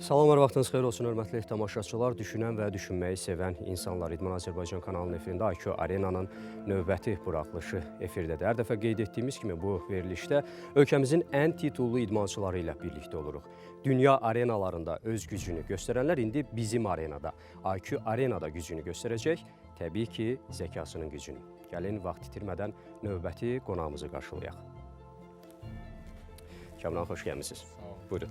Salamlar, vaxtınız xeyir olsun, hörmətli tamaşaçılar. Düşünən və düşünməyi sevən insanlar, İdman Azərbaycan kanalının efirində IQ Arenanın növbəti buraxılışı efirdədir. Hər dəfə qeyd etdiyimiz kimi bu verilişdə ölkəmizin ən titullu idmançıları ilə birlikdə oluruq. Dünya arenalarında öz gücünü göstərənlər indi bizim arenada, IQ Arenada gücünü göstərəcək. Təbii ki, zəkasının gücünü. Gəlin, vaxt itirmədən növbəti qonağımızı qarşılayaq. Kamran, xoş gəlmişsiniz. Buyurun.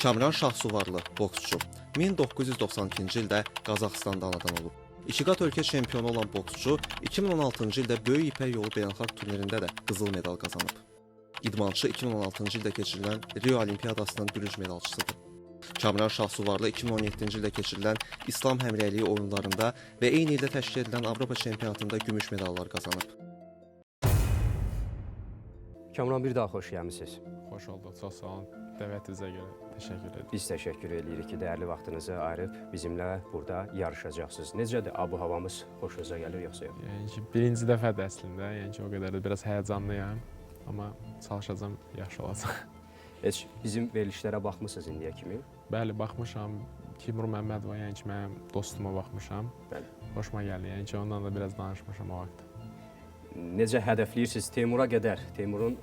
Kamran Şahsuvarlı, boksçu. 1992-ci ildə Qazaxıstanda anadan olub. İki qat ölkə çempionu olan boksçu 2016-cı ildə Böyük İpək Yolu beynəlxalq turnirində də qızıl medal qazanıb. İdmançı 2016-cı ildə keçirilən Rio Olimpiyadasının bürünc medalçısıdır. Kamran Şahsuvarlı 2017-ci ildə keçirilən İslam Həmrəyliyi oyunlarında və eyni ildə təşkil edilən Avropa çempionatında gümüş medallar qazanıb. Kamran, bir daha xoş gəlmişsiniz. Xoş olduq, çox sağ olun. Dəvətinizə görə təşəkkür edirəm. Biz təşəkkür edirik ki, dəyərli vaxtınızı ayırıb bizimlə burada yarışacaqsınız. Necədir, abu-havamız xoşunuza gəlir yoxsa yox? Yəni ki, birinci dəfədir əslində, yəni ki, o qədər də biraz həyəcanlıyam, amma çalışacağam, yaxşı olacaq. Heç bizim verilişlərə baxmısınız indiyə kimi? Bəli, baxmışam, Timur Məmmədova, yəni ki, mənim dostuma baxmışam. Bəli. Xoşuma gəldi, yəni ki, ondan da biraz danışmışam o vaxt. Necə hədəfləyirsiniz? Teymura qədər, Teymurun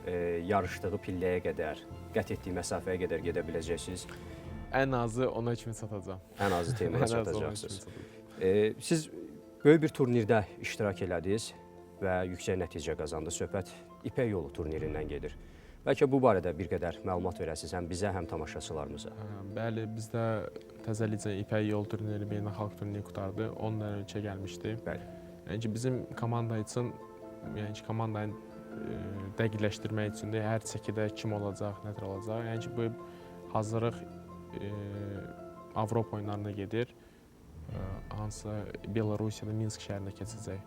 yarışdığı pilləyə qədər, qət etdiyi məsafəyə qədər gedə biləcəksiniz? Ən azı ona kimi çatacağam. Ən azı Teymura Ən azı ona çatacaqsınız. kimi çatacağam. Siz böyük bir turnirdə iştirak elədiniz və yüksək nəticə qazandı. Söhbət İpək Yolu turnirindən gedir. Bəlkə bu barədə bir qədər məlumat verəsiniz həm bizə, həm tamaşaçılarımıza. Bəli, bizdə təzəlicə İpək Yol turniri, beynəlxalq turniri qutardı. 10 ölkə gəlmişdi. Bəli. Yəni ki, bizim komanda üçün, yəni ki, komandanı dəqiqləşdirmək üçün də hər çəkidə kim olacaq, nədir olacaq. Yəni ki, bu hazırlıq Avropa oyunlarına gedir. Hansı Belarusiyada, Minsk şəhərində keçəcək.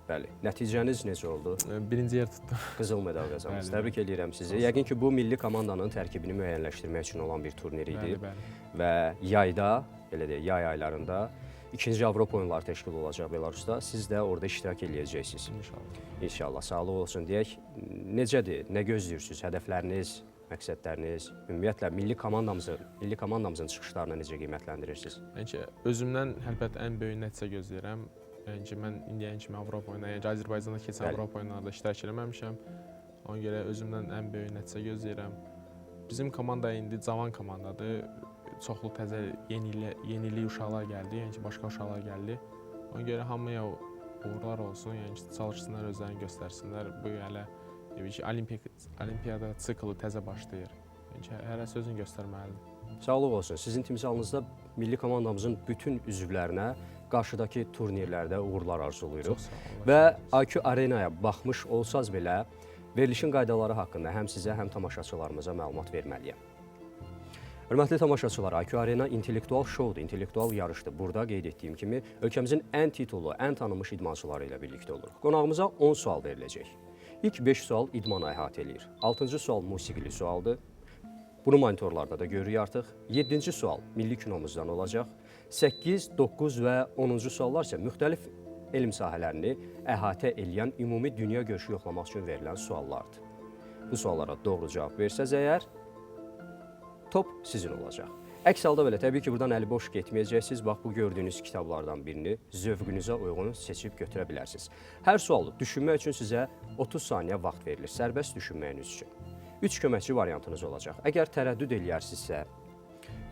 Bəli. Nəticəniz necə oldu? Birinci yer tutdum. Qızıl medal qazandınız. Bəli, Təbrik edirəm sizi. Yəqin ki, bu milli komandanın tərkibini müəyyənləşdirmək üçün olan bir turnir idi. Bəli. Və yayda, belə deyək, yay aylarında ikinci Avropa oyunları təşkil olacaq Belarusda. Siz də orada iştirak eləyəcəksiniz. İnşallah. İnşallah. Sağlıq olsun deyək. Necədir? Nə gözləyirsiniz? Hədəfləriniz, məqsədləriniz, ümumiyyətlə milli komandamızın çıxışlarını necə qiymətləndirirsiniz? Yəni ki, özümdən əlbəttə ən böyük nəticə gözləyirəm. Yəni ki, mən indiyən kimi Avropa oyunları, yəni ki, Azərbaycanda keçən Bəli. Avropa oyunlarında iştirak eləməmişəm. Ona görə özümdən ən böyük nəticə gözləyirəm. Bizim komanda indi cavan komandadır. Çoxlu təzə yenilik uşaqlar gəldi, yəni ki, başqa uşaqlar gəldi. Ona görə hamıya uğurlar olsun, yəni ki, çalışsınlar, özlərini göstərsinlər. Bu hələ olimpiyada siklı təzə başlayır. Yəni ki, hərəsi özünü göstərməlidir. Sağlıq olsun. Sizin timsalınızda milli komandamızın bütün üzvlərinə qarşıdakı turnirlərdə uğurlar arzulayırıq. Çox sağ olun. Və IQ Arenaya baxmış olsaz belə verilişin qaydaları haqqında həm sizə, həm tamaşaçılarımıza məlumat verməliyəm. Hörmətli tamaşaçılar, IQ Arena intellektual şoudur, intellektual yarışdır. Burada qeyd etdiyim kimi ölkəmizin ən titullu, ən tanınmış idmançıları ilə birlikdə oluruq. Qonağımıza 10 sual veriləcək. İlk 5 sual idmana əhatə eləyir. 6-cı sual musiqili sualdır. Bunu monitorlarda da görürük artıq. 7-ci sual milli kinomuzdan olacaq. 8, 9 və 10-cu suallar isə müxtəlif elm sahələrini əhatə eləyən ümumi dünya görüşü yoxlamaq üçün verilən suallardır. Bu suallara doğru cavab versəz əgər, top sizin olacaq. Əks halda belə, təbii ki, buradan əli boş getməyəcəksiniz. Bax, bu gördüyünüz kitablardan birini zövqünüzə uyğun seçib götürə bilərsiniz. Hər sualı düşünmək üçün sizə 30 saniyə vaxt verilir, sərbəst düşünməyiniz üçün. 3 köməkçi variantınız olacaq. Əgər tərəddüd eləyərsinizsə,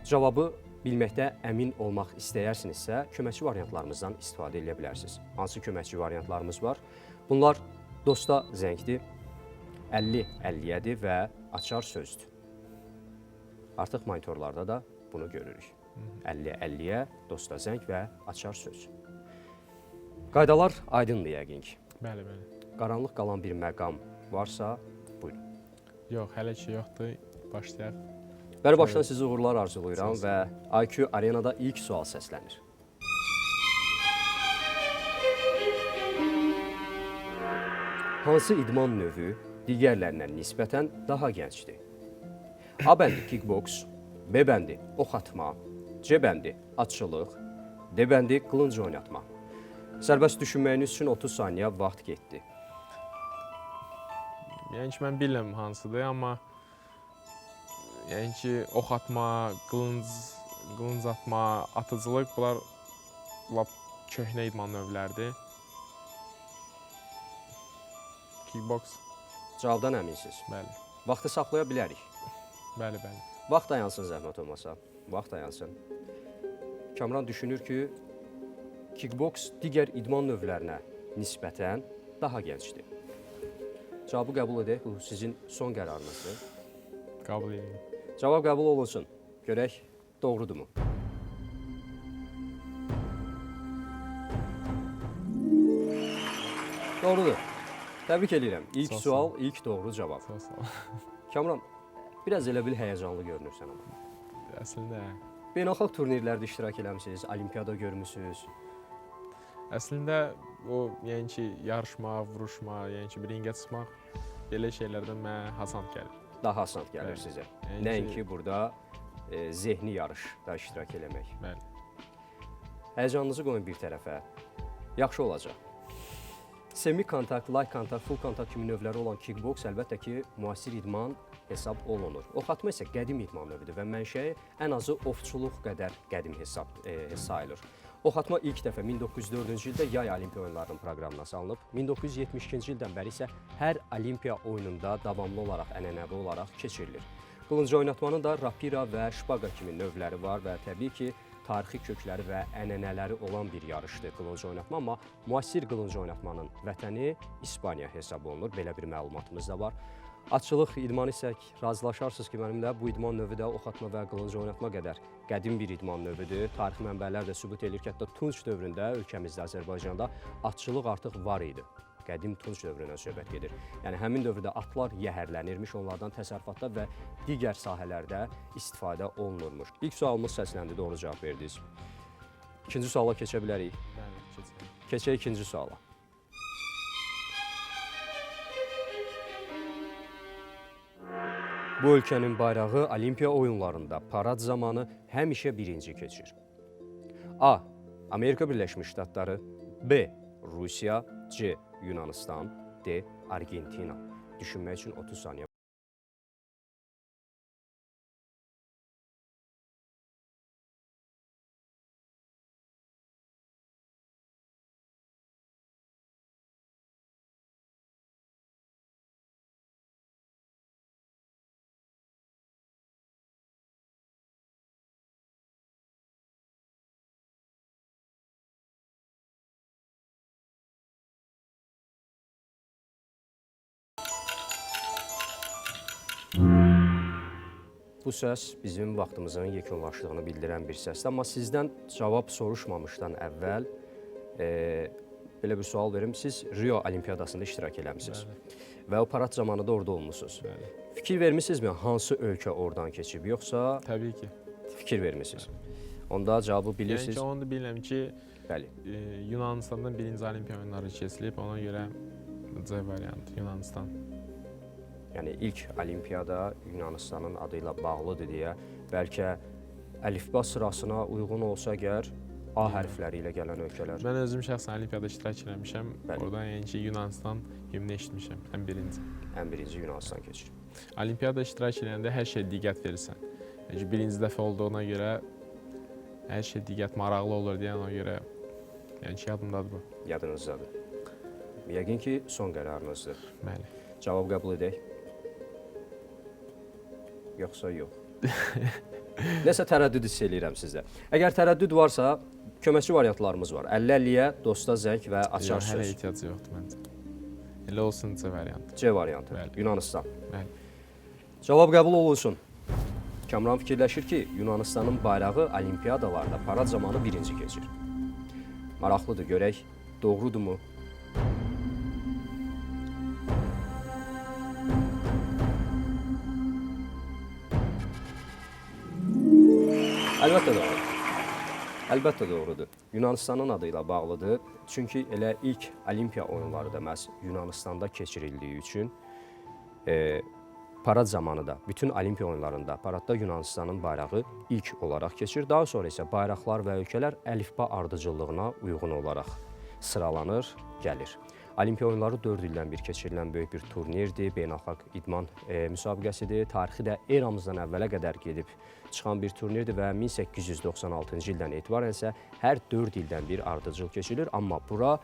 cavabı bilməkdə əmin olmaq istəyərsinizsə, köməkçi variantlarımızdan istifadə edə bilərsiniz. Hansı köməkçi variantlarımız var? Bunlar dosta zəngdir, 50-50-yədir və açar sözdür. Artıq monitorlarda da bunu görürük. 50-50-yə, dosta zəng və açar söz. Qaydalar aydındır yəqin ki. Bəli. Qaranlıq qalan bir məqam varsa, buyurun. Yox, hələ ki yoxdur. Başlayaq. Bəli, başdan sizə uğurlar arzulayıram və IQ Arenada ilk sual səslənir. Hansı idman növü digərlərinə nisbətən daha gəncdir? A bəndi kickboks, B bəndi ox atma, C bəndi atçılıq, D bəndi qılınc oynatma. Sərbəst düşünməyiniz üçün 30 saniyə vaxt getdi. Yəni ki, mən bilmirəm hansıdır, amma Yəni ki, ox atma, qılınc atma, atıcılıq bunlar lap köhnə idman növləridir. Kickbox, Cavabdan əminsiniz. bəli. Vaxtı saxlaya bilərik. Bəli, bəli. Vaxt dayansın zəhmət olmasa. Vaxt dayansın. Kamran düşünür ki, kickboks digər idman növlərinə nisbətən daha gəncdir. Cavabı qəbul edək, bu sizin son qərarınızdır. Qəbul edin. Cavab qəbul olunsun. Görək, doğrudurmu? Doğrudur. Təbrik edirəm. İlk Sağ ol. sual, ilk doğru cavab. Sağ ol. Kamran, biraz elə bil həyəcanlı görünürsən amma. Əslində, Beynəlxalq turnirlərdə iştirak eləmisiniz, olimpiyada görmüsünüz. əslində o, yəni ki, yarışma, vuruşma, yəni ki, bir ringə çıxmaq belə şeylərdən mənə hasant gəlir. Daha asan gəlir Bəli. sizə. Yəni Nəinki burada zehni yarışda iştirak eləmək. Bəli. Həyəcanınızı qoyun bir tərəfə. Yaxşı olacaq. Semi kontakt, light kontakt, full kontakt kimi növləri olan kickboks əlbəttə ki, müasir idman hesab olunur. Ox atma isə qədim idman növüdür və mənşəyi ən azı ovçuluq qədər qədim sayılır. Ox atma ilk dəfə 1904-cü ildə yay olimpiya oyunlarının proqramına salınıb. 1972-ci ildən bəri isə hər olimpiya oyununda davamlı olaraq, ənənəvi olaraq keçirilir. Qılınc oynatmanın da rapira və şpaqa kimi növləri var və təbii ki, tarixi kökləri və ənənələri olan bir yarışdır qılınc oynatma, amma müasir qılınc oynatmanın vətəni İspaniya hesab olunur. Belə bir məlumatımız da var. Atçılıq idmanı isə razılaşarsınız ki, mənimlə bu idman növü də ox atma və qılınc oynatma qədər qədim bir idman növüdür. Tarixi mənbələr də sübut edir ki, hətta Tunc dövründə ölkəmizdə, Azərbaycanda atçılıq artıq var idi. Qədim Tunc dövründən söhbət gedir. Yəni həmin dövrdə atlar yəhərlənirmiş, onlardan təsərrüfatda və digər sahələrdə istifadə olunurmuş. İlk sualımız səsləndi, doğru cavab verdiniz. İkinci suala keçə bilərik. Bəli, keçin. Keçək ikinci suala. Bu ölkənin bayrağı olimpiya oyunlarında parad zamanı həmişə birinci keçir. A. Amerika Birləşmiş Ştatları, B. Rusiya, C. Yunanistan, D. Argentina. Düşünmək üçün 30 saniyə. Bu səs bizim vaxtımızın yekunlaşdığını bildirən bir səsdir. Amma sizdən cavab soruşmamışdan əvvəl belə bir sual verim. Siz Rio Olimpiyadasında iştirak eləmisiniz və o parad zamanı da orada olmusunuz. Bəli. Fikir vermisinizmi hansı ölkə oradan keçib, yoxsa Təbii ki. fikir vermisiniz? Onda cavabı Yəni bilirsiniz. ki, onu da bilirəm ki, Bəli. Yunanistandan birinci olimpiya oyunları keçirilib, ona görə C variantı Yunanistan. Yəni ilk olimpiyada Yunanistanın adı ilə bağlıdır deyə bəlkə əlifba sırasına uyğun olsa əgər A hərfləri ilə gələn ölkələr. Mən özüm şəxsən olimpiyada iştirak etmişəm. Bəli. Oradan yəni ki, Yunanistan himni eşitmişəm, ən birinci. Ən birinci Yunanistan keçir. Olimpiyada iştirak edəndə hər şey diqqət verirsən. Yəni ki, birinci dəfə olduğuna görə hər şey diqqət maraqlı olur deyə ona görə yəni ki, yadımdadır bu. Yadınızdadır. Yəqin ki, son qərarınızdır. Bəli. Cavab qəbul edək. Yoxsa yox. Nəsə tərəddüd hiss eləyirəm sizdə. Əgər tərəddüd varsa, köməkçi variantlarımız var. 50-50-yə, dosta zəng və açar Yox, hələ söz. ehtiyac yoxdur məncə. Elə olsun C variantı. C variantı, Bəli. Yunanistan. Bəli. Cavab qəbul olunsun. Kamran fikirləşir ki, Yunanistanın bayrağı olimpiyadalarda parad zamanı birinci keçir. Maraqlıdır, görək, doğrudurmu? Əlbəttə doğrudur. Əlbəttə doğrudur. Yunanistanın adı ilə bağlıdır. Çünki elə ilk olimpiya oyunları da məhz Yunanistanda keçirildiyi üçün parad zamanı da bütün olimpiya oyunlarında paradda Yunanistanın bayrağı ilk olaraq keçir. Daha sonra isə bayraqlar və ölkələr əlifba ardıcıllığına uyğun olaraq sıralanır, gəlir. Olimpiya oyunları 4 ildən bir keçirilən böyük bir turnirdir, beynəlxalq idman müsabiqəsidir. Tarixi də eramızdan əvvələ qədər gedib çıxan bir turnirdir və 1896-cı ildən etibarən isə hər 4 ildən bir ardıcıl keçirilir. Amma bura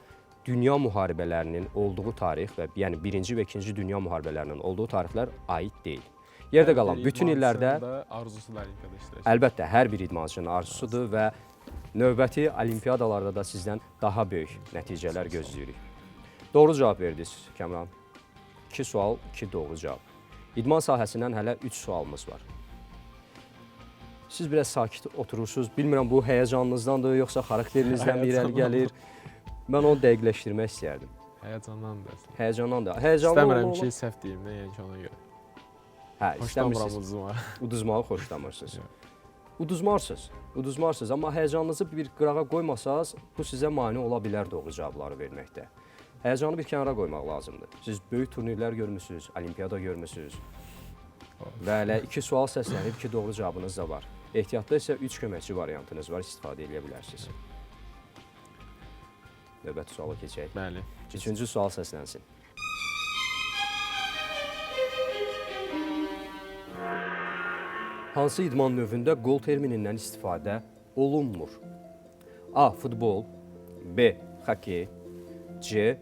dünya müharibələrinin olduğu tarix və yəni 1-ci və 2-ci dünya müharibələrinin olduğu tarixlər aid deyil. Yerdə qalan bütün illərdə arzusu da olimpiyada iştirak. əlbəttə hər bir idmançının arzusudur və növbəti olimpiyadalarda da sizdən daha böyük nəticələr gözləyirik. Doğru cavab verdiniz Kəmran. 2 sual, 2 doğru cavab. İdman sahəsindən hələ 3 sualımız var. Siz biraz sakit oturursunuz. Bilmirəm bu həyəcanınızdandır, yoxsa xarakterinizdən mi irəli gəlir? Mən onu dəqiqləşdirmək istəyərdim. Həyəcandandır. Həyəcandandır. Həyəcanlı İstəmirəm ki, səhv deyim, yəni ki, ona görə. Hə, Xoşlamıram istəmirsiniz. uduzmağı. Uduzmağı xoşlamırsınız. Uduzmarsınız. Amma həyəcanınızı bir qırağa qoymasanız, bu sizə mane ola bilər doğru cavabları verməkdə. Həyəcanı bir kənara qoymaq lazımdır. Siz böyük turnirlər görmüsünüz, olimpiyada görmüsünüz. Və hələ 2 sual səslənib, 2 doğru cavabınız da var. Ehtiyatda isə 3 köməkçi variantınız var, istifadə edə bilərsiniz. Növbəti suala keçək. Bəli. 3-cü sual səslənsin. Hansı idman növündə qol terminindən istifadə olunmur? A. Futbol, B. Xokkey, C.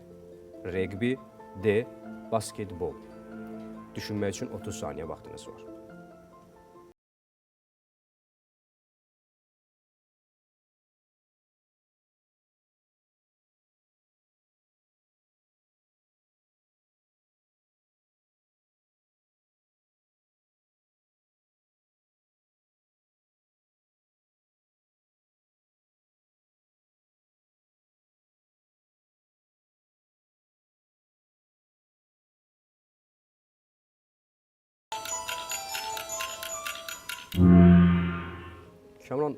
Reqbi, D. Basketbol. Düşünmək üçün 30 saniyə vaxtınız var. Kəmran,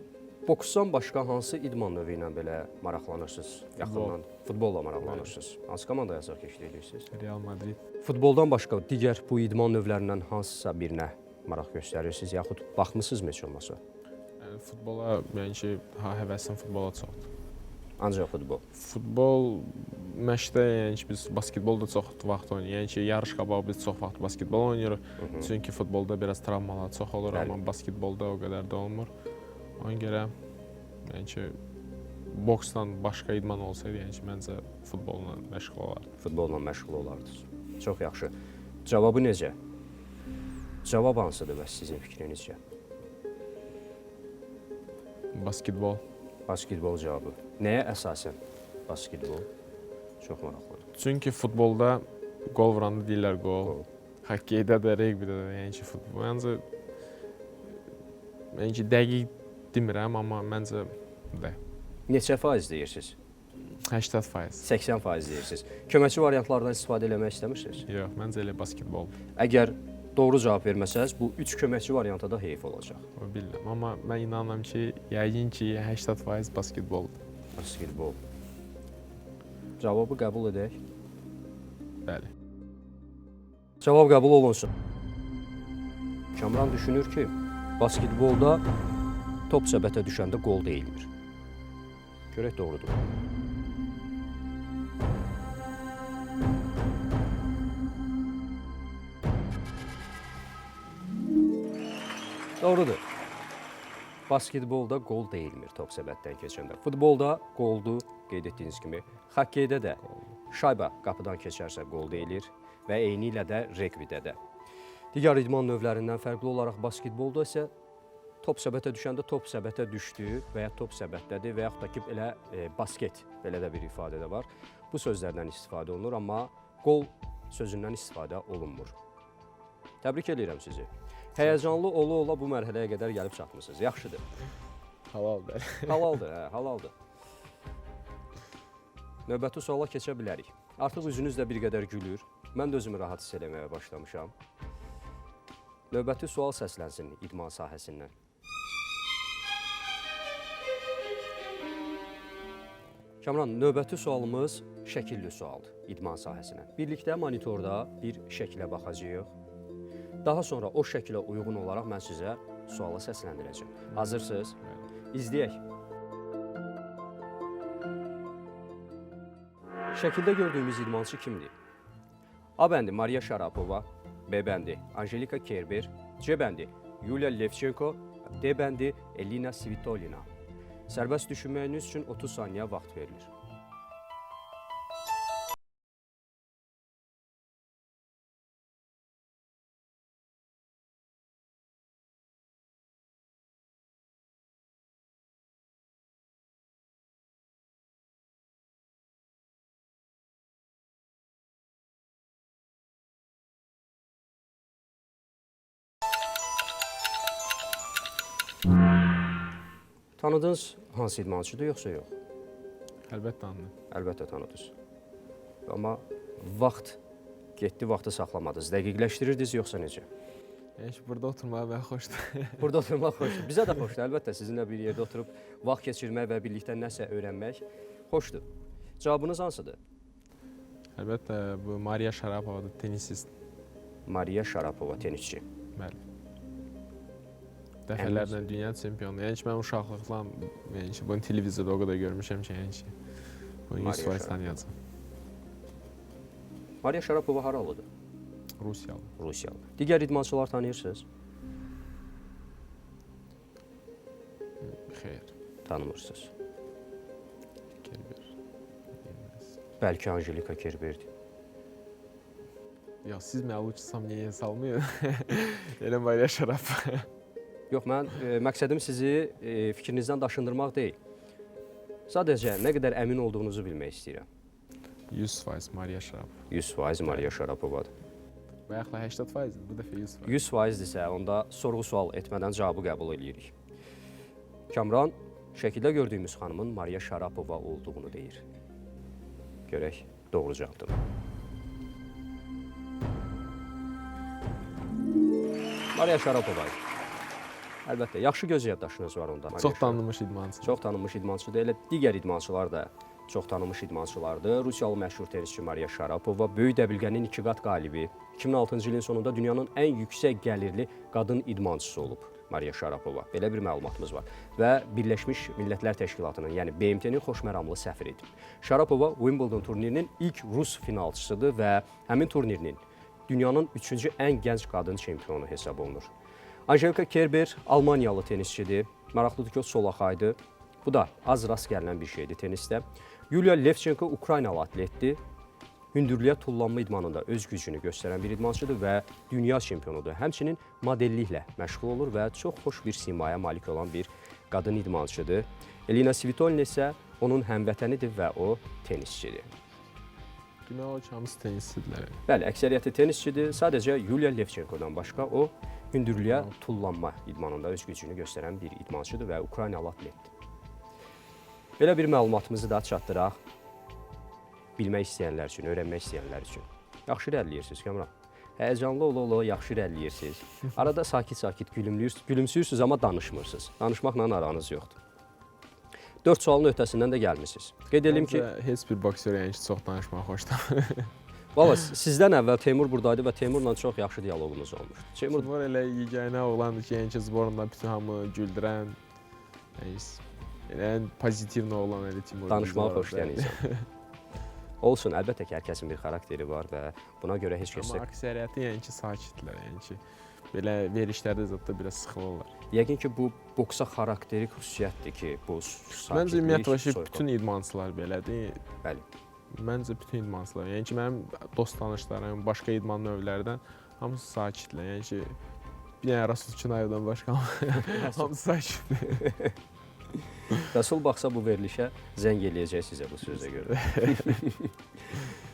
boksdan başqa hansı idman növü ilə belə maraqlanırsınız? Yaxından futbolla maraqlanırsınız. Hansı komandaya yazaq keçid edirsiniz? Real Madrid. Futboldan başqa digər bu idman növlərindən hansısa birinə maraq göstərirsiniz, yaxud baxmısınızmı heç olmasa? Futbola, yəni ki, həvəsim futbola çoxdur. Ancaq futbol. Futbol məşqdə, yəni ki, biz basketbolda çox vaxt oynayırıq. Yəni ki, yarış qabağı biz çox vaxt basketbol oynayırıq. Çünki futbolda biraz travmalar çox olur, amma basketbolda o qədər də olmur. Ona görə, yəni ki, boksdan başqa idman olsaydı, yəni ki, məncə futbolla məşğul olardı. Futbolla məşğul olardınız. Çox yaxşı. Cavabı necə? Cavab hansıdır və sizin fikrinizcə? Basketbol. Basketbol cavabı. Nəyə əsasən basketbol? Çox maraqlıdır. Çünki futbolda qol vuranda deyirlər qol. Xokkeydə də, reqbidə də, yəni ki, futbol. Yəni ki, dəqiq demirəm, amma məncə də. Neçə faiz deyirsiniz? 80%. 80% deyirsiniz. Köməkçi variantlardan istifadə eləmək istəmirsiniz? Yox, məncə elə basketbol. Əgər doğru cavab verməsəz, bu 3 köməkçi variantı da heyf olacaq. O bilmirəm, amma mən inanıram ki, yəqin ki, 80% basketboldur. Basketbol. Cavabı qəbul edək. Bəli. Cavab qəbul olunsun. Kamran düşünür ki, basketbolda top səbətə düşəndə qol deyilmir. Görək doğrudur. Doğrudur. Basketbolda qol deyilmir top səbətdən keçəndə. Futbolda qoldu, qeyd etdiyiniz kimi. Xokkeydə də şayba qapıdan keçərsə qol deyilir və eyni ilə də reqbidə də. Digər idman növlərindən fərqli olaraq basketbolda isə top səbətə düşəndə top səbətə düşdü və ya top səbətdədir və yaxud da ki, elə basket, belə də bir ifadə də var. Bu sözlərdən istifadə olunur, amma qol sözündən istifadə olunmur. Təbrik edirəm sizi. Həyəcanlı ola-ola bu mərhələyə qədər gəlib çatmısınız. Yaxşıdır. Halaldır. Halaldır, hə, halaldır. Növbəti suala keçə bilərik. Artıq üzünüz də bir qədər gülür. Mən də özümü rahat hiss eləməyə başlamışam. Növbəti sual səslənsin idman sahəsindən. Kamran, növbəti sualımız şəkilli sualdır idman sahəsinə. Birlikdə monitorda bir şəkilə baxacağıq. Daha sonra o şəkilə uyğun olaraq mən sizə sualı səsləndirəcəm. Hazırsınız? İzləyək. Şəkildə gördüyümüz idmançı kimdir? A bəndi Mariya Şarapova, B bəndi Anjelika Kerber, C bəndi Yuliya Levchenko, D bəndi Elina Svitolina. Sərbəst düşünməyiniz üçün 30 saniyə vaxt verilir. Tanıdığınız hansı idmançıdır, yoxsa yox? Əlbəttə anladım. Əlbəttə tanıdınız. Amma vaxt getdi, vaxtı saxlamadınız. Dəqiqləşdirirdiniz, yoxsa necə? Yəni ki, burada oturmağı mən xoşdur. Burada oturmaq xoşdur. Bizə də xoşdur. Əlbəttə sizinlə bir yerdə oturub vaxt keçirmək və birlikdə nəsə öyrənmək xoşdur. Cavabınız hansıdır? Əlbəttə bu Mariya Şarapovadır, tenisist. Mariya Şarapova, tenisçi. Bəli. Dəfələrlə dünya çempionu. Yəni ki, mən uşaqlıqdan yəni ki, bunu televizorda o qədər görmüşəm ki, yəni ki, bunu 100% tanıyacağam. Mariya Şarapova haralıdır? Rusiyalı. Rusiyalı. Digər idmançılar tanıyırsınız? Xeyr. Tanımırsınız. Kerber. Bəlkə Anjelika Kerberdir. Ya siz məni uçsam niyə salmıyor? Elə Mariya Şarapova. Yox, mən məqsədim sizi fikrinizdən daşındırmaq deyil. Sadəcə nə qədər əmin olduğunuzu bilmək istəyirəm. 100% Mariya Şarapova. 100% Mariya Şarapovadır. Bayaqla 80%, bu dəfə 100%. 100%-dirsə, onda sorğu-sual etmədən cavabı qəbul edirik. Kamran, şəkildə gördüyümüz xanımın Mariya Şarapova olduğunu deyir. Görək, doğru cavabdır. Mariya Şarapova. Əlbəttə, yaxşı göz yaddaşınız var onda. Çox tanınmış idmançı. Çox tanınmış idmançıdır. Elə digər idmançılar da çox tanınmış idmançılardır. Rusiyalı məşhur tenisçi Mariya Şarapova, böyük dəbilqənin 2 qat qalibi, 2006-cı ilin sonunda dünyanın ən yüksək gəlirli qadın idmançısı olub Mariya Şarapova. Belə bir məlumatımız var. Və Birləşmiş Millətlər Təşkilatının, yəni BMT-nin xoşməramlı səfiridir. Şarapova Wimbledon turnirinin ilk rus finalçısıdır və həmin turnirinin dünyanın 3-cü ən gənc qadın çempionu hesab olunur. Anjelika Kerber Almaniyalı tenisçidir. Maraqlıdır ki, o solaxaydı. Bu da az rast gələn bir şeydir tenisdə. Yuliya Levchenko Ukraynalı atletdir. Hündürlüyə tullanma idmanında öz gücünü göstərən bir idmançıdır və dünya çempionudur. Həmçinin modelliklə məşğul olur və çox xoş bir simaya malik olan bir qadın idmançıdır. Elina Svitolina isə onun həmvətənidir və o tenisçidir. Demək olar ki, hamısı tenisçidirlər. Bəli, əksəriyyəti tenisçidir. Sadəcə Yuliya Levchenkodan başqa o hündürlüyə tullanma idmanında öz gücünü göstərən bir idmançıdır və Ukraynalı atletdir. Belə bir məlumatımızı da çatdıraq bilmək istəyənlər üçün, öyrənmək istəyənlər üçün. Yaxşı irəliləyirsiniz, Kamran. Həyəcanlı ola-ola yaxşı irəliləyirsiniz. Arada sakit-sakit gülümsüyürsünüz, amma danışmırsınız. Danışmaqla aranız yoxdur. 4 sualın öhdəsindən də gəlmişsiniz. Qeyd edelim ki... Heç bir boksör yəni ki, çox danışmağı xoşdur. Valla, sizdən əvvəl Teymur buradaydı və Teymurla çox yaxşı diyaloqumuz olmuşdu. Teymur elə yeganə oğlandır ki, yəni ki, zborunda bütün hamı güldürən, yəni pozitiv oğlan elə Teymur. Danışmağı xoşlayan insan. Olsun, əlbəttə ki, hər kəsin bir xarakteri var və buna görə heç kəsə... Amma əksəriyyəti yəni ki, sakitlər, yəni ki, belə verişlərdə zətdə biraz sıxılırlar. Yəqin ki, bu boksa xarakterik xüsusiyyətdir ki, bu sakitlik, Məncə ümumiyyətlə ki, bütün idmançılar belədir. Bəli. Məncə bütün idmançılar, yəni ki, mənim dost tanışlarım, başqa idman növlərdən hamısı sakitlər. Yəni ki, bir dənə Rasul Çınayevdən başqa hamısı sakitdir. Rəsul baxsa bu verilişə zəng eləyəcək sizə bu sözə görə.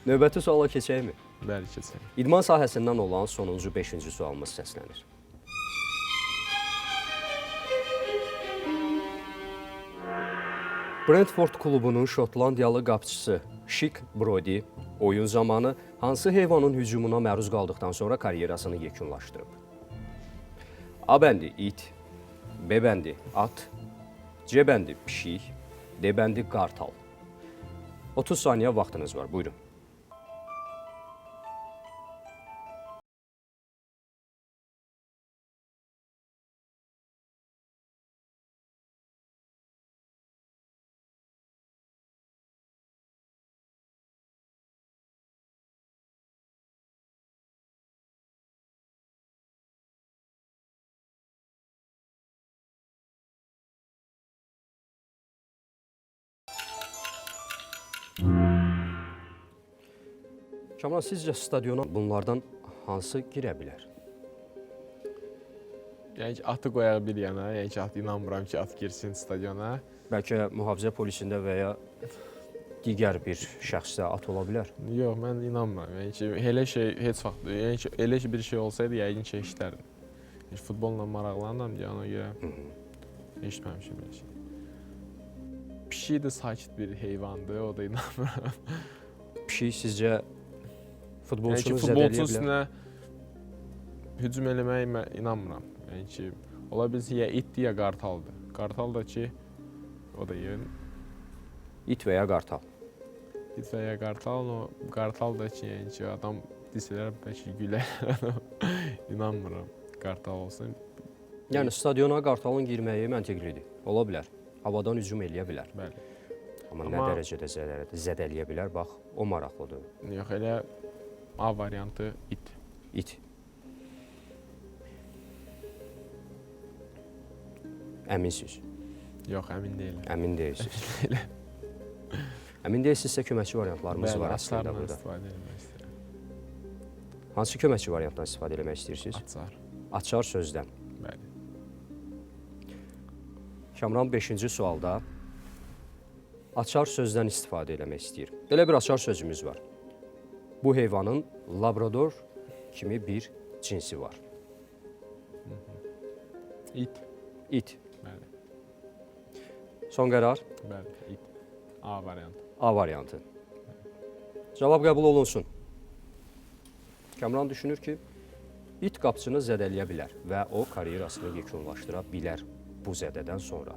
Növbəti suala keçəkmi? Bəli, keçək. İdman sahəsindən olan sonuncu 5-ci sualımız səslənir. Brentford klubunun Şotlandiyalı qapıçısı Şik Brody oyun zamanı hansı heyvanın hücumuna məruz qaldıqdan sonra karyerasını yekunlaşdırıb? A bəndi it, B bəndi at, C bəndi pişik, D bəndi qartal. 30 saniyə vaxtınız var, buyurun. Kamran, sizcə stadiona bunlardan hansı girə bilər? Yəni ki, atı qoyaq bir yana, yəni ki, inanmıram ki, at girsin stadiona. Bəlkə mühafizə polisində və ya digər bir şəxsdə at ola bilər? Yox, mən inanmıram. Yəni ki, elə şey heç vaxt, yəni ki, elə bir şey olsaydı yəqin ki, eşitərdim. Yəni, futbolla maraqlanıram deyə ona görə eşitməmişim belə şey. Pişik də sakit bir heyvandır, o da inanmıram. Pişik sizcə futbolçunu Yəni ki, zədələyə futbolçu bilər? üstünə hücum eləməyə mən inanmıram. Yəni ki, ola bilsin ya itdir, ya qartaldır. Qartal da ki, o da yəni İt və ya qartal. it və ya qartal, o qartal da ki, yəni ki, adam desələr bəlkə gülər. İnanmıram qartal olsun. Yəni stadiona qartalın girməyi məntiqlidir. Ola bilər. Havadan hücum eləyə bilər. Bəli. Amma nə dərəcədə zədələyə bilər? Bax, o maraqlıdır. Yox, elə A variantı it. İt. Əminsiz? Yox, əmin deyiləm. Əmin deyilsiniz. Əmin deyilsinizsə köməkçi variantlarımız var əslində açarla burada. istifadə etmək istəyirəm. Hansı köməkçi variantdan istifadə etmək istəyirsiniz? Açar. Açar sözdən. Bəli. Kamran 5-ci sualda açar sözdən istifadə etmək istəyir. Belə bir açar sözümüz var. Bu heyvanın labrador kimi bir cinsi var. İt. İt. Bəli. Son qərar Bəli, it. A variantı. A variantı. Cavab qəbul olunsun. Kamran düşünür ki, it qapçını zədələyə bilər və o karyerasını yekunlaşdıra bilər bu zədədən sonra.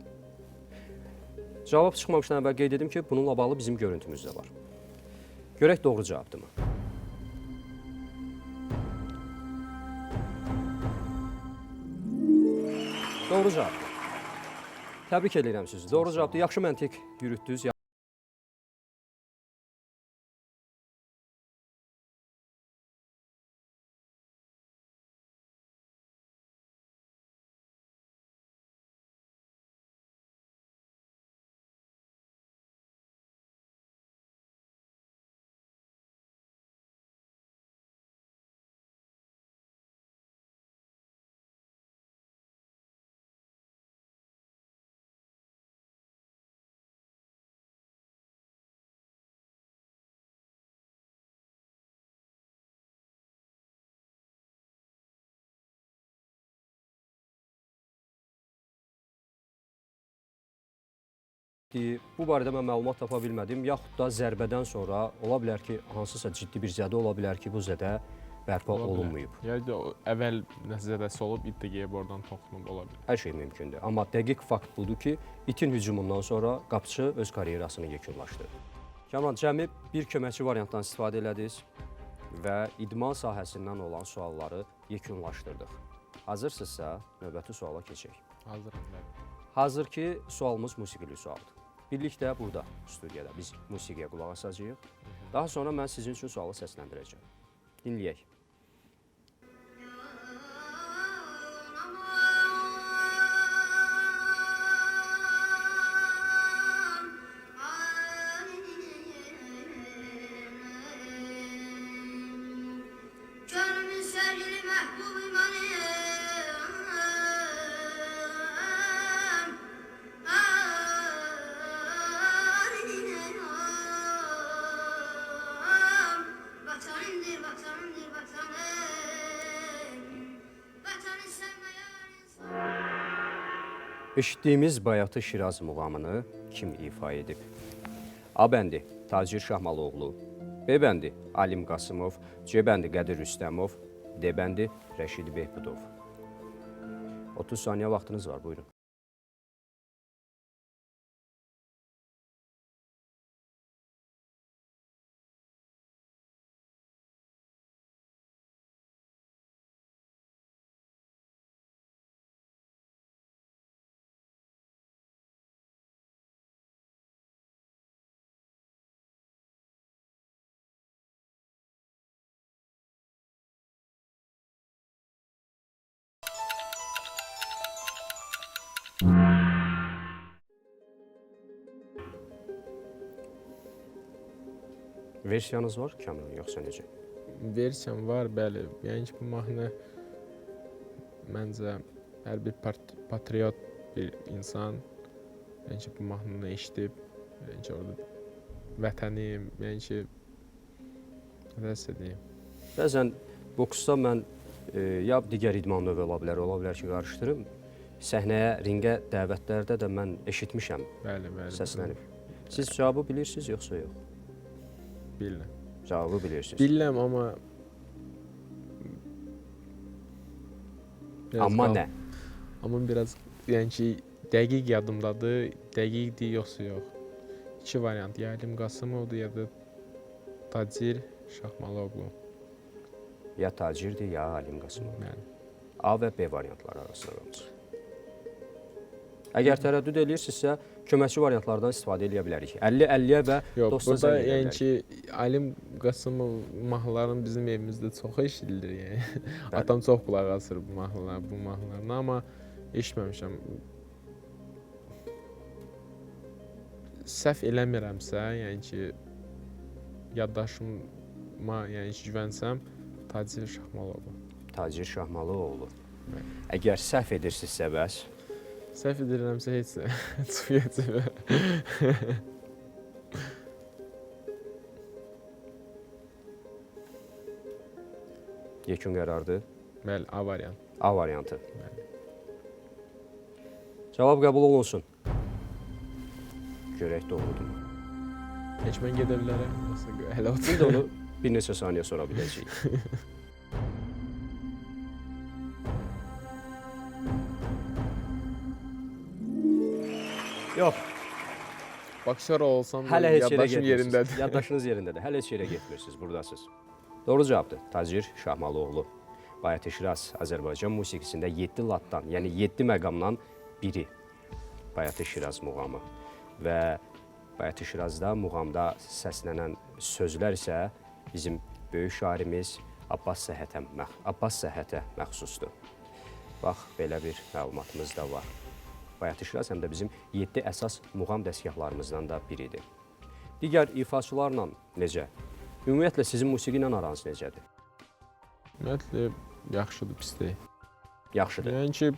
Cavab çıxmamışdan əvvəl qeyd edim ki, bununla bağlı bizim görüntümüz də var. Görək doğru cavabdır mı? Doğru cavabdır. Təbrik edirəm sizi. Doğru cavabdır. Yaxşı məntiq yürütdünüz. Bu barədə mən məlumat tapa bilmədim. Yaxud da zərbədən sonra ola bilər ki, hansısa ciddi bir zədə ola bilər ki, bu zədə bərpa olunmayıb. Yəni də əvvəl nəsə zədəsi olub, it də gəlib oradan toxunub ola bilər. Hər şey mümkündür. Amma dəqiq fakt budur ki, itin hücumundan sonra qapıçı öz karyerasını yekunlaşdırdı. Kamran, cəmi bir köməkçi variantdan istifadə elədiniz və idman sahəsindən olan sualları yekunlaşdırdıq. Hazırsınızsa, növbəti suala keçək. Hazıram, bəli. Hazır ki, sualımız musiqili sualdır. Birlikdə burada, studiyada biz musiqiyə qulaq asacağıq. Daha sonra mən sizin üçün sualı səsləndirəcəm. Dinləyək. Eşitdiyimiz Bayatı Şiraz muğamını kim ifa edib? A bəndi Tacir Şahmalıoğlu, B bəndi Alim Qasımov, C bəndi Qədir Rüstəmov, D bəndi Rəşid Behbudov. 30 saniyə vaxtınız var, buyurun. versiyanız var Kamran, yoxsa necə? Versiyam var, bəli. Yəni ki, bu mahnı məncə hər bir patriot bir insan yəni ki, bu mahnını eşidib, yəni ki, orada vətənim, yəni ki, nəsə deyim. Bəzən boksda mən ya digər idman növü ola bilər ki, qarışdırım. Səhnəyə, ringə dəvətlərdə də mən eşitmişəm, Bəli. səslənib. Siz cavabı bilirsiniz, yoxsa yox? Bilirəm. Cavabı bilirsiniz. Bilirəm, amma Amma nə? Amma biraz, yəni ki, dəqiq yadımdadır, dəqiqdir, yoxsa yox. İki variant, ya Əlim Qasımovdur, ya da Tacir Şahmaloğlu. Ya Tacirdir, ya Alim Qasımov. Bəli. A və B variantları arasında qalmış. Əgər tərəddüd edirsinizsə, köməkçi variantlardan istifadə edə bilərik. 50-50-yə və Yox, dosta burada zəng edə yəni bilərik. ki, Alim Qasımov mahnıların bizim evimizdə çox eşidilir, yəni. Atam çox qulaq asır bu mahnılarına, amma eşitməmişəm. Səhv eləmirəmsə, yəni ki, yaddaşıma yəni ki, güvənsəm, Tacir Şahmaloğlu. Tacir Şahmaloğlu. Bəli. Əgər səhv edirsinizsə bəs, Səhv edirəmsə heç nə çıxıyacaq. yekun qərardır. Bəli, A variant. A variantı. Bəli. Cavab qəbul olunsun. Görək doğrudur. Heç mən gedə bilərəm, yoxsa hələ İndi otur. onu bir neçə saniyə sonra biləcəyik. Yox, Boksör olsam da hələ heç yerə yaddaşım getmirsiniz. yerindədir. Yaddaşınız yerindədir. Hələ heç yerə getmirsiniz, buradasınız. Doğru cavabdır. Tacir Şahmaloğlu. Bayatı Şiraz Azərbaycan musiqisində 7 latdan, yəni 7 məqamdan biri Bayatı Şiraz muğamı. Və Bayatı Şirazda muğamda səslənən sözlər isə bizim böyük şairimiz Abbas Səhhətə məxsusdur. Bax, belə bir məlumatımız da var. Bayatı Şiraz həm də bizim 7 əsas muğam dəstgahlarımızdan da biridir. Digər ifaçılarla necə? Ümumiyyətlə sizin musiqi ilə aranız necədir? Ümumiyyətlə, yaxşıdır, pis deyil. Yaxşıdır. Yəni ki,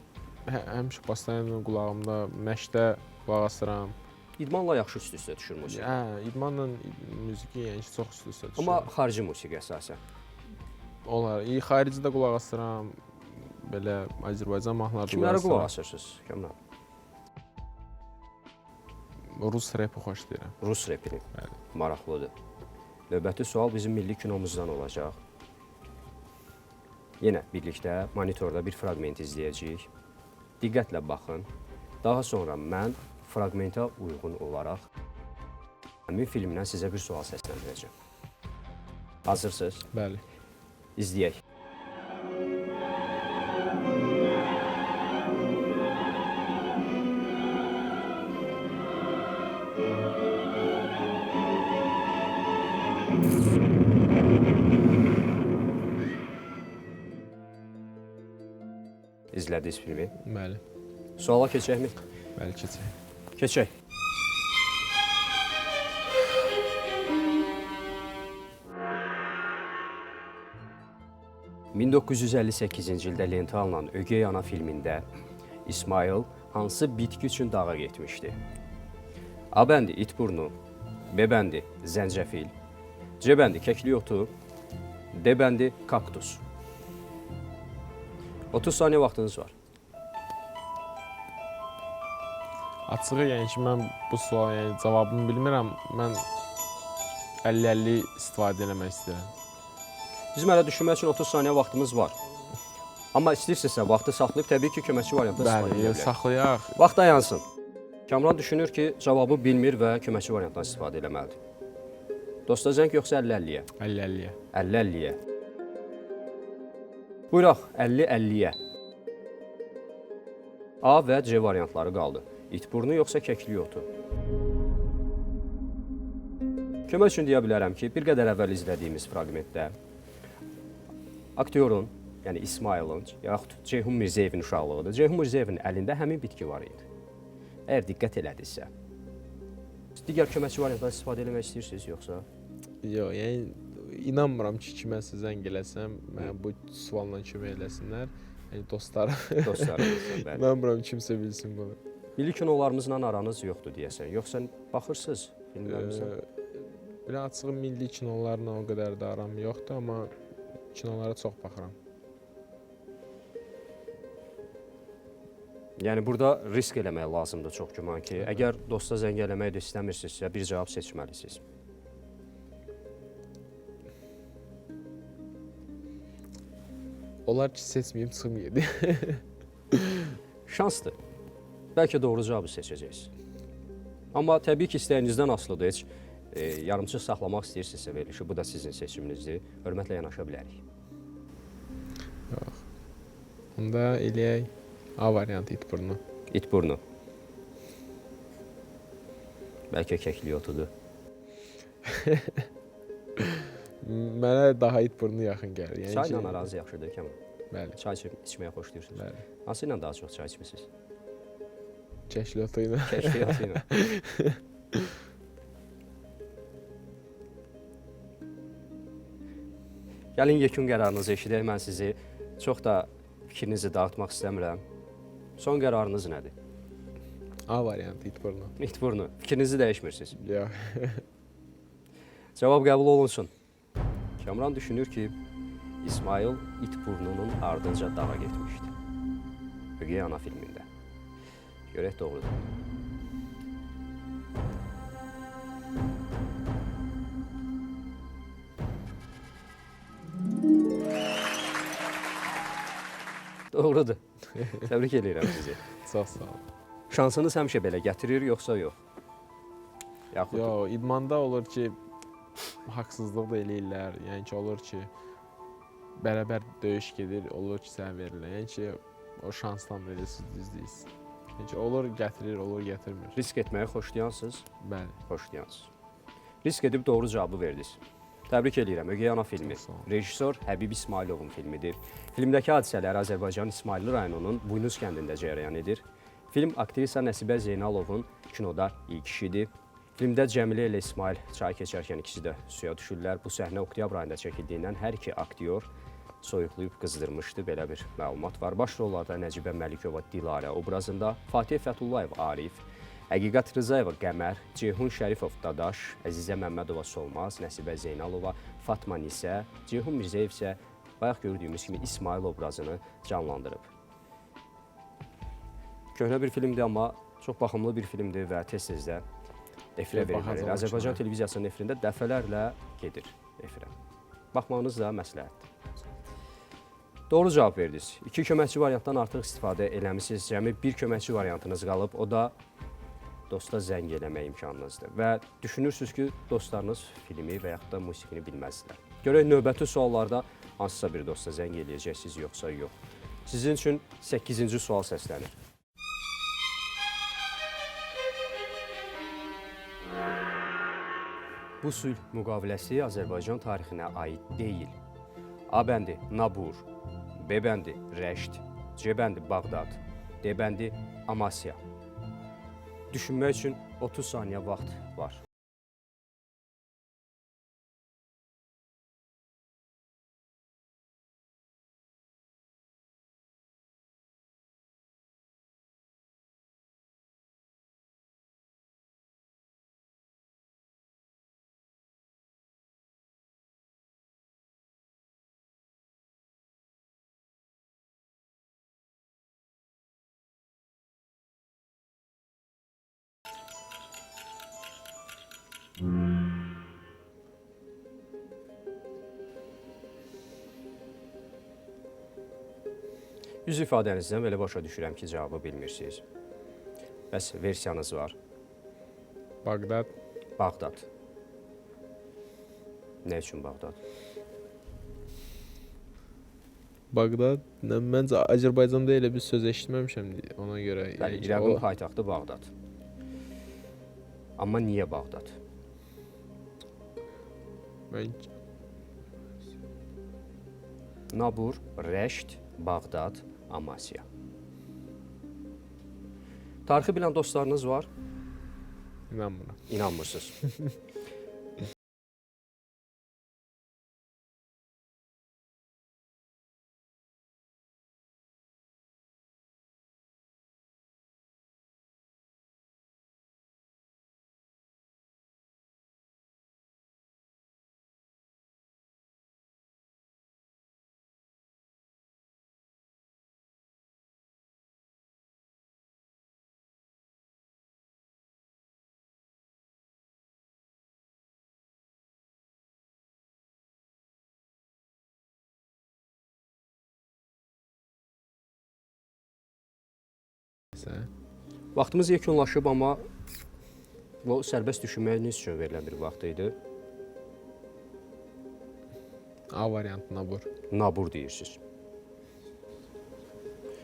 həmişə pastayanla qulağımda, məşqdə qulaq asıram. İdmanla yaxşı üst-üstə düşür musiqi. İdmanla musiqi yəni ki, çox üst-üstə düşür. Amma xarici musiqi əsasən. Olar. Xaricdə qulaq asıram. Belə Azərbaycan mahnıları Kimlərə qulaq asırsınız Kamran? Rus repi xoşlayıram. Rus repini. Bəli. Maraqlıdır. Növbəti sual bizim milli kinomuzdan olacaq. Yenə birlikdə monitorda bir fraqment izləyəcəyik. Diqqətlə baxın. Daha sonra mən fraqmentə uyğun olaraq həmin filmdən sizə bir sual səsləndirəcəm. Hazırsınız? Bəli. İzləyək. İzlədiniz filmi. Bəli. Suala keçəkmi? Bəli, keçək. Keçək. ...1958-ci ildə lentə alınan Ögey Ana filmində İsmail hansı bitki üçün dağa getmişdi? A bəndi it burnu, B bəndi zəncəfil, C bəndi kəklik otu, D bəndi kaktus. 30 saniyə vaxtınız var. Açığı yəni ki, mən bu suala yəni, cavabını bilmirəm. Mən 50-50 istifadə eləmək istəyirəm. Bizim hələ düşünmək üçün 30 saniyə vaxtımız var. Amma istəyirsinizsə vaxtı saxlayıb təbii ki, köməkçi variantda istifadə edə Bəli, bilərik. saxlayaq. Vaxt dayansın. Kamran düşünür ki, cavabı bilmir və köməkçi variantdan istifadə eləməlidir. Dosta zəng yoxsa 50-50-yə? 50-50-yə. 50-50-yə. Buyuraq, 50-50-yə. A və C variantları qaldı. İt burnu yoxsa kəklik otu? Kömək üçün deyə bilərəm ki, bir qədər əvvəl izlədiyimiz fraqmentdə aktyorun, yəni İsmailin, yaxud Ceyhun Mirzəyevin uşaqlığıdır. Ceyhun Mirzəyevin əlində həmin bitki var idi. Əgər diqqət elədinizsə. Digər köməkçi variantdan istifadə eləmək istəyirsiniz yoxsa? Yox, yəni inanmıram ki, kimə zəng eləsəm, mənə bu sualla kömək eləsinlər. Yəni dostlarım. Dostlarınızla, bəli. İnanmıram kimsə bilsin bunu. Milli kinolarımızla aranız yoxdur deyəsən. Yoxsa baxırsınız filmlərimizə? Belə açığı milli kinolarla o qədər də aram yoxdur, amma kinolara çox baxıram. Yəni burada risk eləmək lazımdır çox güman ki, əgər dosta zəng eləmək də istəmirsinizsə, bir cavab seçməlisiniz. Onlar ki, seçməyim, çıxım yedi. Şansdır. Bəlkə doğru cavabı seçəcəksiniz. Amma təbii ki, istəyinizdən asılıdır. Heç yarımçıq saxlamaq istəyirsinizsə verilişi, bu da sizin seçiminizdir. Hörmətlə yanaşa bilərik. Yox. Onda eləyək A variantı it burnu. İt burnu. Bəlkə kəklik otudur. Mənə daha it burnu yaxın gəlir. Yəni Çayla aranız yaxşıdır ki, bəli, çay içməyə xoşlayırsınız. bəli. Hansı ilə daha çox çay içmisiniz? Kəkli otu ilə. Kəklik otu ilə. Gəlin yekun qərarınızı eşidək. Mən sizi çox da fikrinizi dağıtmaq istəmirəm. Son qərarınız nədir? A variantı it burnu. İt burnu. Fikrinizi dəyişmirsiniz. Yox. Cavab qəbul olunsun. Kamran düşünür ki, İsmail it burnunun ardınca dağa getmişdi. Ögey ana filmində. Görək doğrudur. Doğrudur. Təbrik edirəm sizi. Çox sağ olun. Şansınız həmişə belə gətirir, yoxsa yox? Yaxud Yox, idmanda olur ki, haqsızlıq da eləyirlər. Yəni ki, olur ki, bərabər döyüş gedir, olur ki, sənə verirlər. Yəni ki, o şansdan verirsiniz, düzdüyüz. Yəni ki, olur gətirir, olur gətirmir. risk etməyi xoşlayansınız, Bəli. xoşlayansınız. Risk edib doğru cavabı verdiniz. Təbrik edirəm. Ögey ana filmi. Sağ olun. Rejissor Həbib İsmailovun filmidir. Filmdəki hadisələr Azərbaycan İsmailli rayonunun Buynuz kəndində cərəyan edir. Film aktrisa Nəsibə Zeynalovun kinoda ilk işidir. Filmdə Cəmilə ilə İsmail çay keçərkən ikisi də suya düşürlər. Bu səhnə oktyabr ayında çəkildiyindən hər iki aktyor soyuqlayıb qızdırmışdı. Belə bir məlumat var. Baş rollarda Nəcibə Məlikova Dilarə obrazında, Fatih Fətullayev Arif, Həqiqət Rızayeva Qəmər, Ceyhun Şərifov Dadaş, Əzizə Məmmədova Solmaz, Nəsibə Zeynalova, Fatma Nisə, Ceyhun Mirzəyev isə bayaq gördüyümüz kimi İsmail obrazını canlandırıb. Köhnə bir filmdir, amma çox baxımlı bir filmdir və tez-tez də efirə verilir. Azərbaycan televiziyasının efirində dəfələrlə gedir efirə. Baxmağınız da məsləhətdir. Doğru cavab verdiniz. 2 köməkçi variantdan artıq istifadə eləmisiniz. Cəmi bir köməkçi variantınız qalıb. O da dosta zəng eləmək imkanınızdır. Və düşünürsünüz ki, dostlarınız filmi və yaxud da musiqini bilməzlər. Görək növbəti suallarda hansısa bir dosta zəng eləyəcəksiniz, yoxsa yox. Sizin üçün 8-ci sual səslənir. Bu sülh müqaviləsi Azərbaycan tarixinə aid deyil. A bəndi Nabur, B bəndi Rəşd, C bəndi Bağdad, D bəndi Amasya. Düşünmək üçün 30 saniyə vaxt var. Yüz ifadənizdən belə başa düşürəm ki, cavabı bilmirsiniz. Bəs versiyanız var. Bağdad. Bağdad. Nə üçün Bağdad? Bağdad, məncə Azərbaycanda elə bir söz eşitməmişəm ona görə. Bəli, İraqın paytaxtı Bağdad. Amma niyə Bağdad? Mən Nabur, Rəşd, Bağdad, Amasya. Tarixi bilən dostlarınız var? inanmıram. İnanmırsınız. isə Vaxtımız yekunlaşıb, amma bu sərbəst düşünməyiniz üçün verilən bir vaxt idi. A variantı nabur. Nabur deyirsiniz.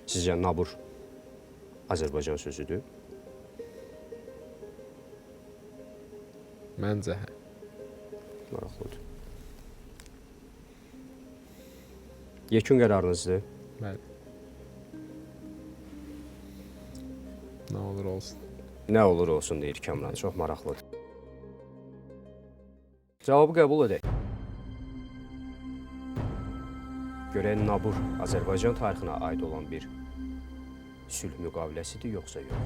Sizcə nabur Azərbaycan sözüdür? Məncə hə. Maraqlıdır. Yekun qərarınızdır. Bəli. Nə olur olsun. Nə olur olsun deyir Kamran. Çox maraqlıdır. Cavabı qəbul edək. Görək nabur Azərbaycan tarixinə aid olan bir sülh müqaviləsidir, yoxsa yox?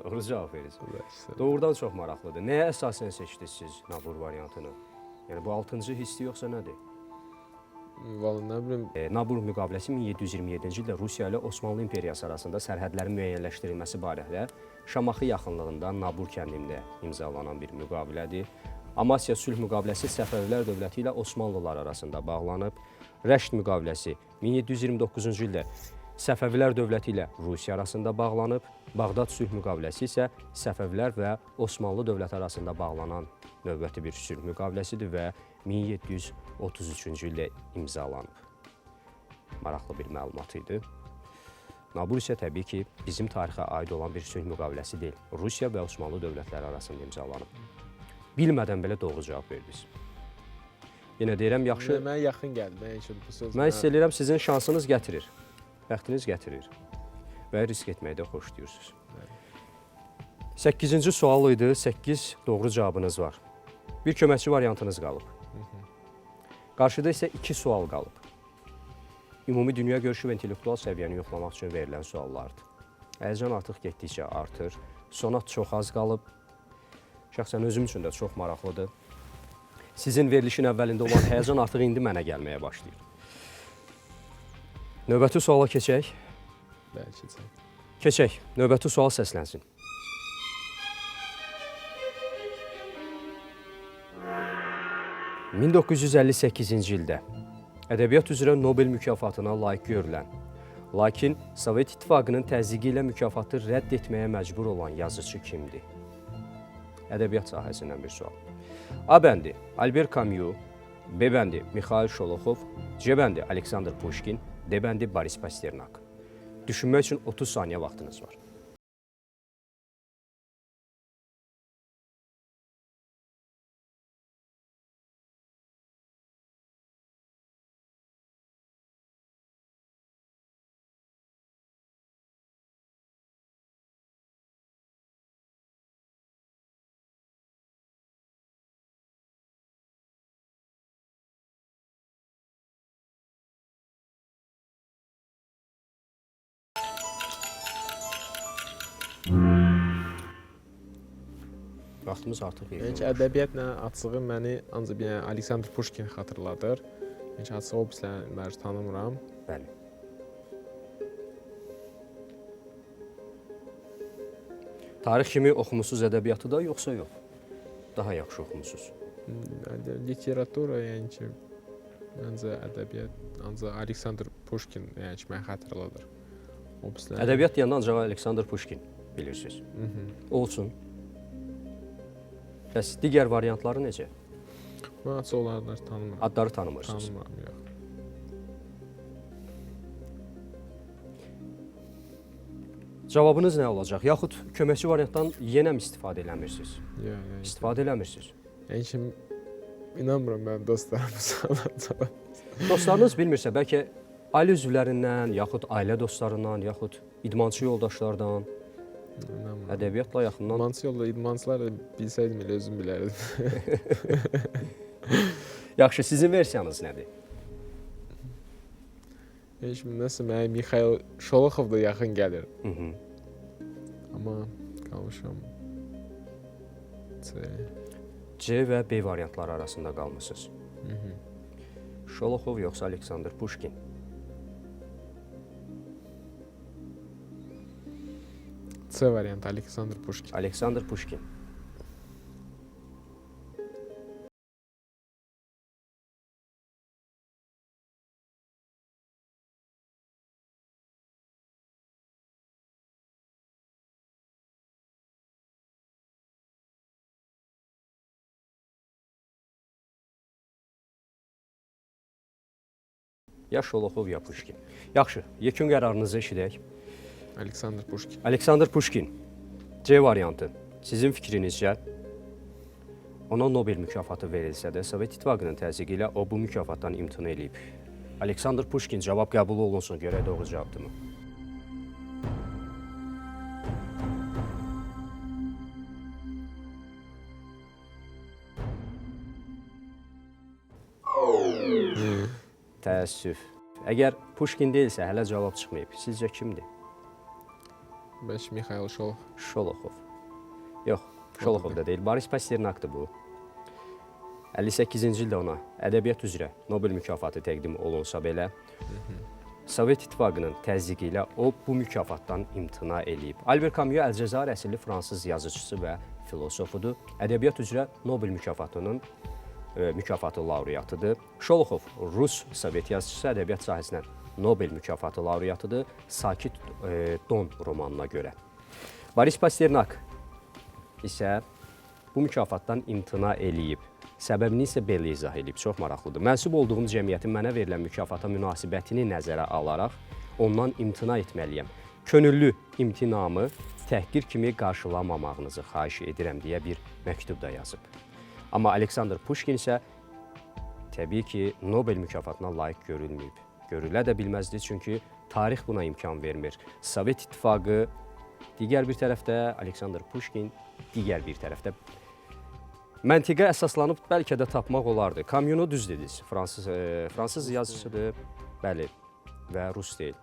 Doğru cavab verirsiniz. Doğrudan çox maraqlıdır. Nəyə əsasən seçdiniz siz nabur variantını? Yəni bu 6-cı hissdir yoxsa nədir? Vallahi nə bilim, Nabur müqaviləsi 1727-ci ildə Rusiya ilə Osmanlı İmperiyası arasında sərhədlərin müəyyənləşdirilməsi barədə Şamaxı yaxınlığında Nabur kəndində imzalanan bir müqavilədir. Amasya sülh müqaviləsi Səfəvilər dövləti ilə Osmanlılar arasında bağlanıb. Rəşd müqaviləsi 1729-cu ildə Səfəvilər dövləti ilə Rusiya arasında bağlanıb. Bağdad sülh müqaviləsi isə Səfəvilər və Osmanlı dövləti arasında bağlanan növbəti bir sülh müqaviləsidir və 1733-cü ildə imzalanıb. Maraqlı bir məlumat idi. Nabur isə təbii ki, bizim tarixə aid olan bir sülh müqaviləsi deyil. Rusiya və Osmanlı dövlətləri arasında imzalanıb. Bilmədən belə doğru cavab verdiniz. Yenə deyirəm, yaxşı. mənə yaxın gəldi. Mən heç bu söz. Mən hiss edirəm, sizin şansınız gətirir, bəxtiniz gətirir və risk etməyi də xoşlayırsınız. 8-ci sual idi, 8 doğru cavabınız var. Bir köməkçi variantınız qalıb. Qarşıda isə 2 sual qalıb. Ümumi dünya görüşü və intellektual səviyyəni yoxlamaq üçün verilən suallardır. Həyəcan artıq getdikcə artır. Sonat çox az qalıb. Şəxsən özüm üçün də çox maraqlıdır. Sizin verilişin əvvəlində olan həyəcan artıq indi mənə gəlməyə başlayır. Növbəti suala keçək. Bəlkə sən. Keçək. Növbəti sual səslənsin. ...1958-ci ildə ədəbiyyat üzrə Nobel mükafatına layiq görülən, lakin Sovet İttifaqının təzyiqi ilə mükafatı rədd etməyə məcbur olan yazıcı kimdir? Ədəbiyyat sahəsindən bir sual. A bəndi Albert Camus, B bəndi Mikhail Şoloxov, C bəndi Aleksandr Pushkin, D bəndi Boris Pasternak. Düşünmək üçün 30 saniyə vaxtınız var. Vaxtımız artıq Yəni verir. ki, ədəbiyyatla açığı məni ancaq bir Aleksandr Pushkin xatırladır. Yəni ki, açığı o birisləri tanımıram. Bəli. Tarix kimi oxumusunuz ədəbiyyatı da, yoxsa yox? Daha yaxşı oxumusunuz. Literatura, yəni ki, məncə ədəbiyyat ancaq Aleksandr Pushkin, yəni ki, məni xatırladır. O birisləri. Ədəbiyyat deyəndə ancaq Aleksandr Pushkin bilirsiniz. Olsun. Bəs digər variantları necə? Mən açıq olanları tanımıram. Adları tanımırsınız. Tanımıram, yox. Cavabınız nə olacaq? Yaxud köməkçi variantdan yenə mi istifadə eləmirsiniz? Yox, yox. İstifadə eləmirsiniz. Yəni ki, inanmıram mən dostlarım sağlayacaq. Dostlarınız bilmirsə, bəlkə ailə üzvlərindən, yaxud ailə dostlarından, yaxud idmançı yoldaşlardan, İnanmıram. ədəbiyyatla yaxından... İdmançı yolla, idmançılar da bilsəydim elə özüm bilərdim. Yaxşı, sizin versiyanız nədir? Heç nəsə mənə Mikhail Şoloxov da yaxın gəlir. Amma qalmışam. C və B variantları arasında qalmısınız. Şoloxov yoxsa Aleksandr Pushkin? C variantı Aleksandr Pushkin. Aleksandr Pushkin. Ya Şoloxov, ya Puşkin. Yaxşı, yekun qərarınızı eşidək. Aleksandr Puşkin. Aleksandr Puşkin. C variantı. Sizin fikrinizcə ona Nobel mükafatı verilsə də Sovet İttifaqının təzyiqi ilə o bu mükafatdan imtina eləyib. Aleksandr Puşkin, cavab qəbul olunsun, görək doğru cavabdırmı? Təəssüf. Əgər Puşkin deyilsə, hələ cavab çıxmayıb. Sizcə kimdir? Bəlkə Mikhail Şolov. Şoloxov. Yox, Şoloxov da deyil. Boris Pasternakdır bu. 58-ci ildə ona ədəbiyyat üzrə Nobel mükafatı təqdim olunsa belə, Sovet İttifaqının təzyiqi ilə o bu mükafatdan imtina eləyib. Albert Camus Əlcəzair əsilli fransız yazıcısı və filosofudur. Ədəbiyyat üzrə Nobel mükafatının mükafatı laureatıdır. Şoloxov Rus Sovet yazıcısı, ədəbiyyat sahəsindən Nobel mükafatı laureatıdır. Sakit Don romanına görə. Boris Pasternak isə bu mükafatdan imtina eləyib. Səbəbini isə belə izah edib, çox maraqlıdır. Mənsub olduğum cəmiyyətin mənə verilən mükafata münasibətini nəzərə alaraq ondan imtina etməliyəm. Könüllü imtinamı təhqir kimi qarşılamamağınızı xahiş edirəm deyə bir məktubda yazıb. Amma Aleksandr Puşkin isə təbii ki, Nobel mükafatına layiq görülməyib. Görülə də bilməzdi, çünki tarix buna imkan vermir. Sovet İttifaqı digər bir tərəfdə, Aleksandr Puşkin digər bir tərəfdə. Məntiqə əsaslanıb bəlkə də tapmaq olardı. Camus'u düz dediniz. Fransız yazıcıdır, bəli, və Rus deyil.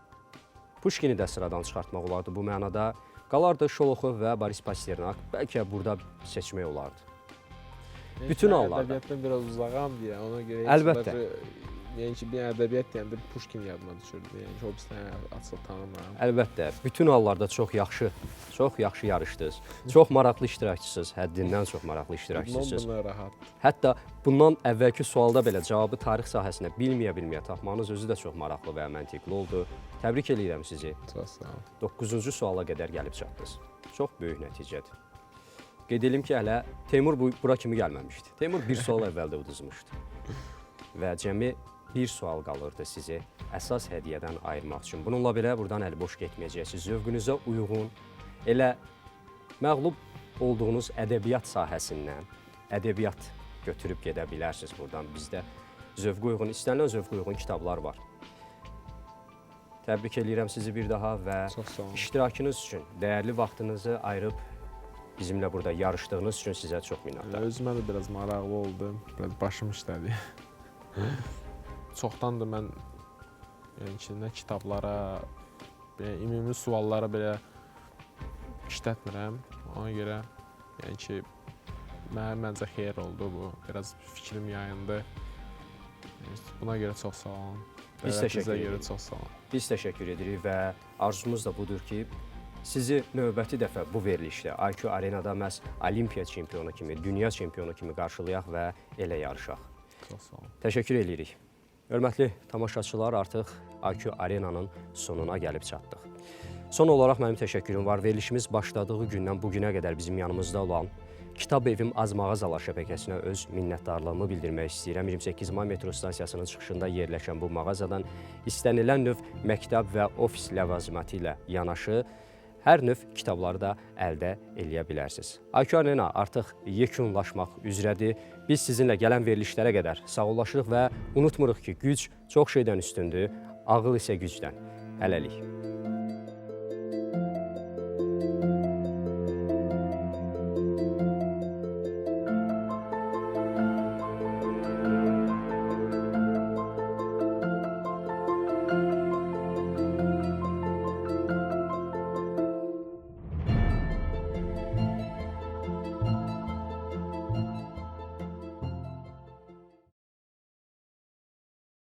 Puşkini də sıradan çıxartmaq olardı bu mənada. Qalardı Şoloxov və Boris Pasternak. Bəlkə burada seçmək olardı. Bütün hallarda. Ədəbiyyatdan biraz uzağam deyə, ona görə Əlbəttə. Yəni ki, bir ədəbiyyat deyəndə Puşkin yadıma düşürdü. Yəni ki, o bizdən açıq tanımıram. Əlbəttə, bütün hallarda çox yaxşı yarışdınız. Çox maraqlı iştirakçısınız, həddindən çox maraqlı iştirakçısınız. Bundan rahat. Hətta bundan əvvəlki sualda belə cavabı tarix sahəsində bilməyə tapmanız özü də çox maraqlı və məntiqli oldu. Təbrik edirəm sizi. Çox sağ olun. 9-cu suala qədər gəlib çatdınız. Çox böyük nəticədir. Qeyd edim ki, hələ Teymur bura kimi gəlməmişdi. Teymur bir sual əvvəldə uduzmuşdu. Və cəmi bir sual qalırdı sizi əsas hədiyyədən ayırmaq üçün. Bununla belə buradan əliboş getməyəcəksiniz. Zövqünüzə uyğun, elə məğlub olduğunuz ədəbiyyat sahəsindən ədəbiyyat götürüb gedə bilərsiniz buradan. Bizdə zövqə uyğun, istənilən zövqə uyğun kitablar var. Təbrik edirəm sizi bir daha və Çox sağ olun. iştirakınız üçün, dəyərli vaxtınızı ayırıb bizimlə burada yarışdığınız üçün sizə çox minnətdaram. Özümə də biraz maraqlı oldu. Biraz başım işlədi. Çoxdandır mən yəni ki, nə kitablara, ümumi suallara belə işlətmirəm. Ona görə yəni ki, məncə xeyir oldu bu. Biraz fikrim yayındı. Buna görə çox sağ olun. Biz təşəkkür Dəvətinizə görə edirik. çox sağ olun. Biz təşəkkür edirik və arzumuz da budur ki, sizi növbəti dəfə bu verilişdə IQ Arenada məhz Olimpiya çempionu kimi, dünya çempionu kimi qarşılayaq və elə yarışaq. Çox sağ olun. Təşəkkür edirik. Hörmətli tamaşaçılar, artıq IQ Arenanın sonuna gəlib çatdıq. Son olaraq mənim təşəkkürüm var. Verilişimiz başladığı gündən bu günə qədər bizim yanımızda olan Kitab Evim Az Mağazalar şəbəkəsinə öz minnətdarlığımı bildirmək istəyirəm. 28 may metro stansiyasının çıxışında yerləşən bu mağazadan istənilən növ məktəb və ofis ləvazimatı ilə yanaşı hər növ kitabları da əldə eləyə bilərsiniz. IQ Arena artıq yekunlaşmaq üzrədir. Biz sizinlə gələn verilişlərə qədər sağollaşırıq və unutmuruq ki, güc çox şeydən üstündür, ağıl isə gücdən. Hələlik.